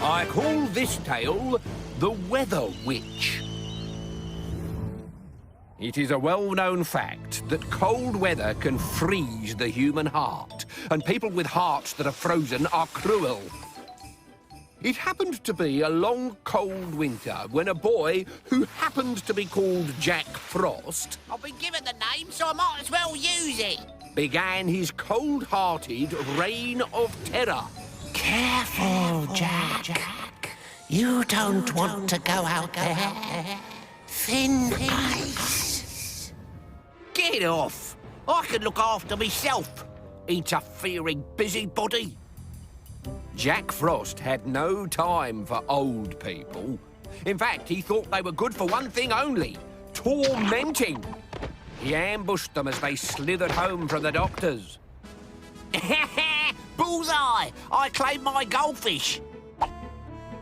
I call this tale The Weather Witch. It is a well-known fact that cold weather can freeze the human heart, and people with hearts that are frozen are cruel. It happened to be a long, cold winter when a boy who happened to be called Jack Frost... I've been given the name, so I might as well use it. ...began his cold-hearted reign of terror. Careful, Jack. You don't want to go out there. Thin ice. Get off! I can look after myself, interfering busybody. Jack Frost had no time for old people. In fact, he thought they were good for one thing only: tormenting. He ambushed them as they slithered home from the doctors. Bullseye! I claim my goldfish.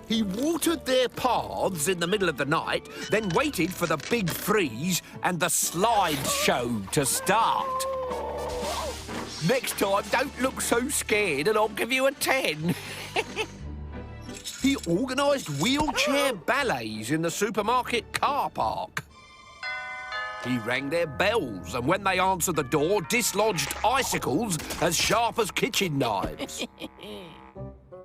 He watered their paths in the middle of the night, then waited for the big freeze and the slide show to start. Next time, don't look so scared and I'll give you a 10. He organised wheelchair ballets in the supermarket car park. He rang their bells, and when they answered the door, dislodged icicles as sharp as kitchen knives.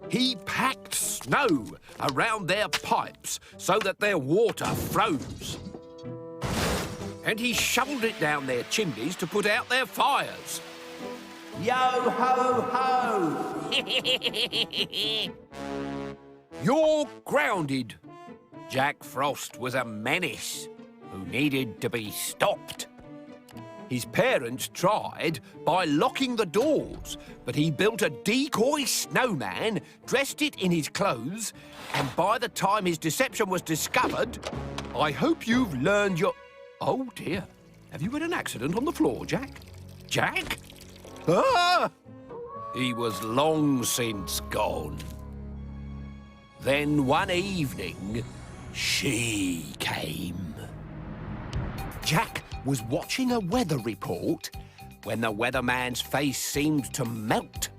He packed snow around their pipes so that their water froze. And he shoveled it down their chimneys to put out their fires. Yo-ho-ho! You're grounded. Jack Frost was a menace who needed to be stopped. His parents tried by locking the doors, but he built a decoy snowman, dressed it in his clothes, and by the time his deception was discovered, I hope you've learned your... Oh, dear. Have you had an accident on the floor, Jack? Jack? Ah! He was long since gone. Then one evening, she came. Jack was watching a weather report when the weatherman's face seemed to melt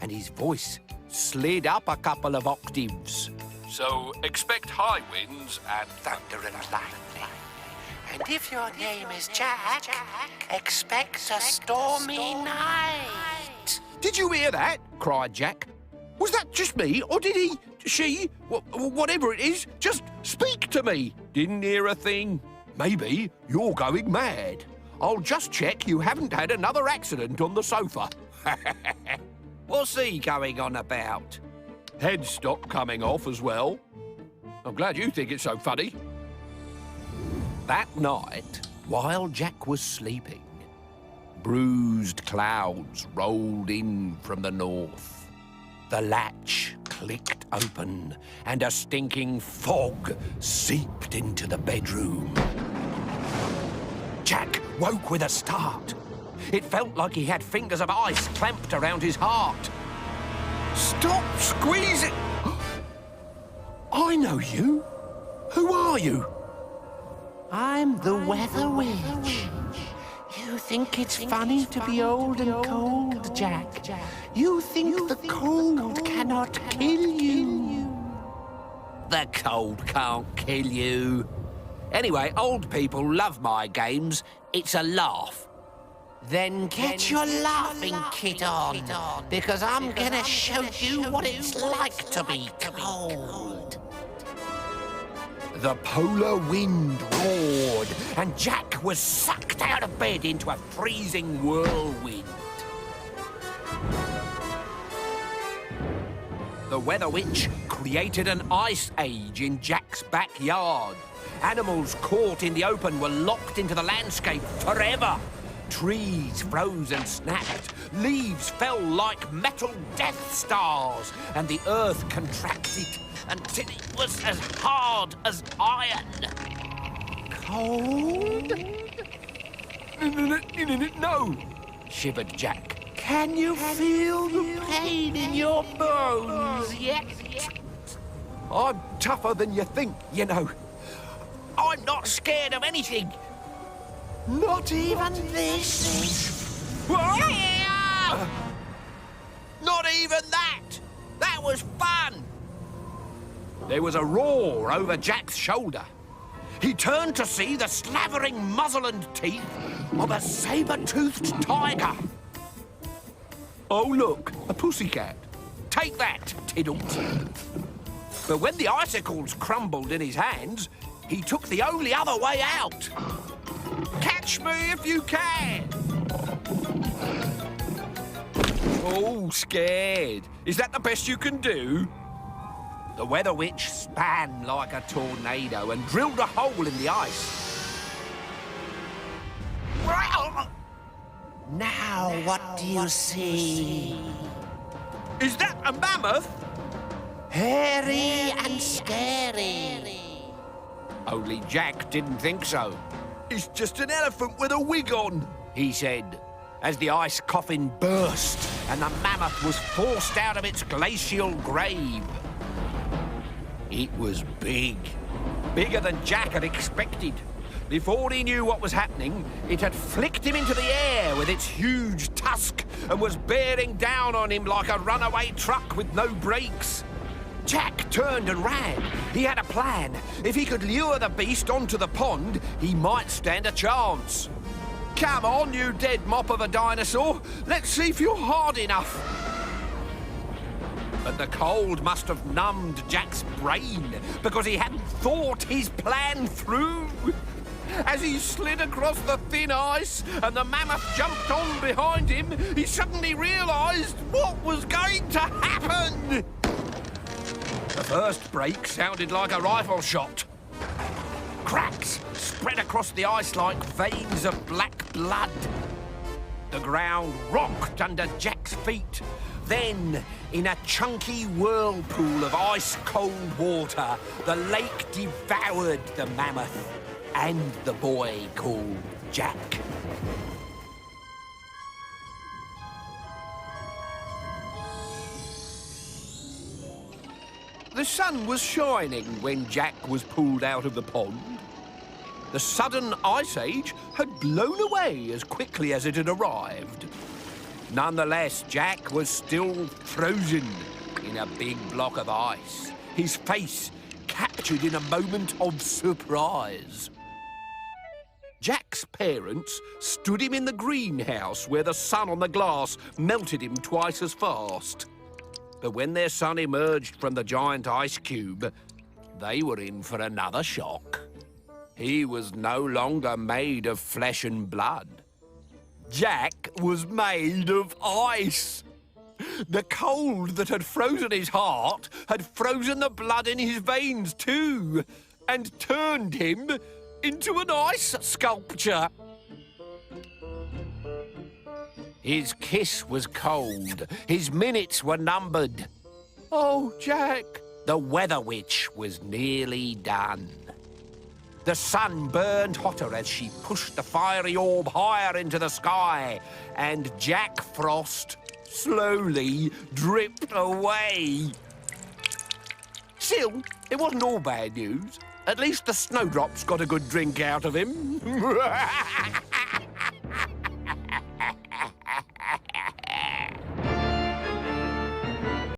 and his voice slid up a couple of octaves. So expect high winds and thunder and lightning. And if your name is Jack, expect a stormy night. Did you hear that? Cried Jack. Was that just me, or did he, she, whatever it is, just speak to me? Didn't hear a thing. Maybe you're going mad. I'll just check you haven't had another accident on the sofa. What's he going on about? Head stopped coming off as well. I'm glad you think it's so funny. That night, while Jack was sleeping, bruised clouds rolled in from the north. The latch clicked open and a stinking fog seeped into the bedroom. Jack woke with a start. It felt like he had fingers of ice clamped around his heart. Stop squeezing! I know you. Who are you? I'm the Weather Witch. You think it's funny to be old and cold, Jack? You think the cold cannot kill you? The cold can't kill you. Anyway, old people love my games. It's a laugh. Then get your laughing kit on, because I'm gonna show you what it's like to be cold. The polar wind roared, and Jack was sucked out of bed into a freezing whirlwind. The Weather Witch created an ice age in Jack's backyard. Animals caught in the open were locked into the landscape forever. Trees froze and snapped, leaves fell like metal Death Stars, and the earth contracted until it was as hard as iron. Cold? No, shivered Jack. Can you feel the pain in your bones yet? I'm tougher than you think, you know. I'm not scared of anything. Not even this? Not even that! That was fun! There was a roar over Jack's shoulder. He turned to see the slavering muzzle and teeth of a saber-toothed tiger. Oh, look, a pussycat. Take that, Tiddles. But when the icicles crumbled in his hands, he took the only other way out. Catch me if you can. Oh, scared. Is that the best you can do? The Weather Witch span like a tornado and drilled a hole in the ice. Now what do you see? Is that a mammoth? Hairy and scary. Only Jack didn't think so. It's just an elephant with a wig on, he said, as the ice coffin burst and the mammoth was forced out of its glacial grave. It was big, bigger than Jack had expected. Before he knew what was happening, it had flicked him into the air with its huge tusk and was bearing down on him like a runaway truck with no brakes. Jack turned and ran. He had a plan. If he could lure the beast onto the pond, he might stand a chance. Come on, you dead mop of a dinosaur. Let's see if you're hard enough. But the cold must have numbed Jack's brain because he hadn't thought his plan through. As he slid across the thin ice and the mammoth jumped on behind him, he suddenly realised what was going to happen. The first break sounded like a rifle shot. Cracks spread across the ice like veins of black blood. The ground rocked under Jack's feet. Then, in a chunky whirlpool of ice-cold water, the lake devoured the mammoth and the boy called Jack. The sun was shining when Jack was pulled out of the pond. The sudden ice age had blown away as quickly as it had arrived. Nonetheless, Jack was still frozen in a big block of ice, his face captured in a moment of surprise. Jack's parents stood him in the greenhouse where the sun on the glass melted him twice as fast. But when their son emerged from the giant ice cube, they were in for another shock. He was no longer made of flesh and blood. Jack was made of ice. The cold that had frozen his heart had frozen the blood in his veins too, and turned him into an ice sculpture. His kiss was cold. His minutes were numbered. Oh, Jack! The Weather Witch was nearly done. The sun burned hotter as she pushed the fiery orb higher into the sky, and Jack Frost slowly dripped away. Still, it wasn't all bad news. At least the snowdrops got a good drink out of him.